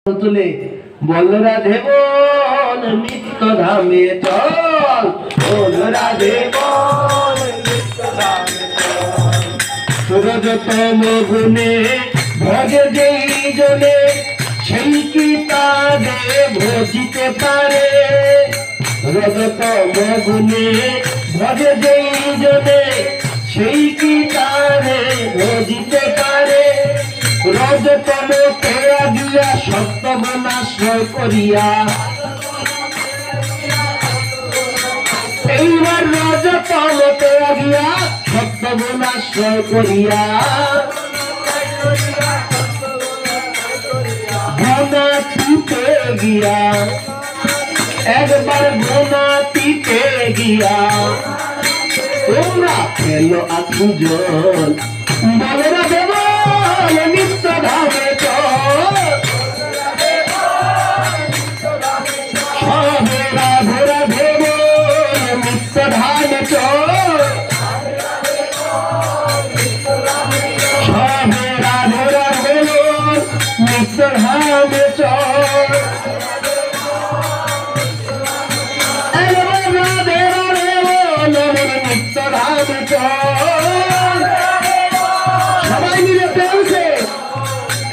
তুলে বল রাধে বল নিত্য ধামে চল, বল রাধে বল নিত্য ধামে চল। সুরজতম গুণে ভজে যেই জনে, সেই কি তারে ভজিতে পারে। সুরজতম গুণে ভজে যেই জনে, সেই কি তারে ভজিতে পারে। রজতম পেয়া দিয়া সত্যগুণ আশ্রয় করিয়া, এইবার রজতম পেয়া দিয়া সত্যগুণ আশ্রয় করিয়া, গুণাতীতে গিয়া, একবার গুণাতীতে গিয়া তোমরা পেলো আত্মু জল। বলরা দেব নিত্য ধামে চল, সবেরা ঘোরা দেব নিত্য ধামে চল, সবেরা ঘোরা দেব নিত্য ধামে চল। নিত্য ধামে চল, সবাই মিলে পেলছে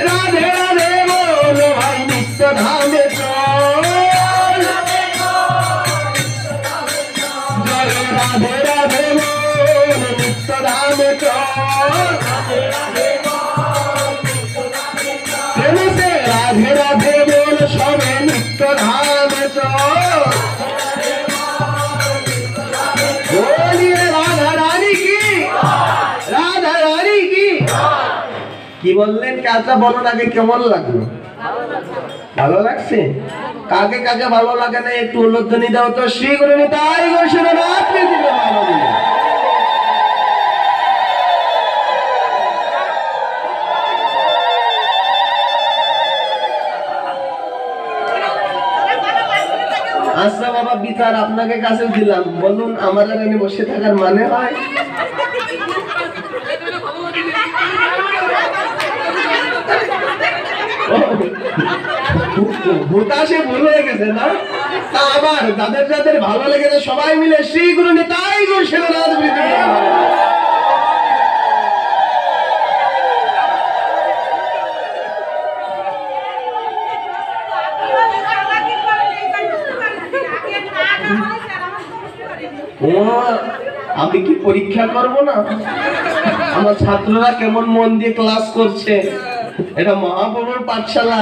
রাধে রাধে বলো ভাই নিত্য ধামে চল। জয় রাধে রাধে বলো নিত্য ধামে চল, প্রেমে রাধে রাধে বল সবে নিত্য ধামে চল। কি বললেন? কাজটা বলার আগে কেমন লাগলো? ভালো লাগছে? কাকে কাকে ভালো লাগে না একটু উল্লেখধ্বনি দাও তো। শ্রী গুরু নিতাই গৌর শিরনাথ প্রীতিতে ভালো দিলে। আচ্ছা বাবা, বিচার আপনাকে কাছে দিলাম, বলুন আমার আর এনে বসে থাকার মানে হয়? হুতাশে ভুল হয়ে গেছে না? তা আবার যাদের যাদের ভালো লেগেছে সবাই মিলে শ্রী গুরু নিতাই গৌর শিরনাথ প্রীতিতে আমি কি পরীক্ষা করব না? আমার ছাত্ররা কেমন মন দিয়ে ক্লাস করছে, এটা মহাপ্রভুর পাঠশালা।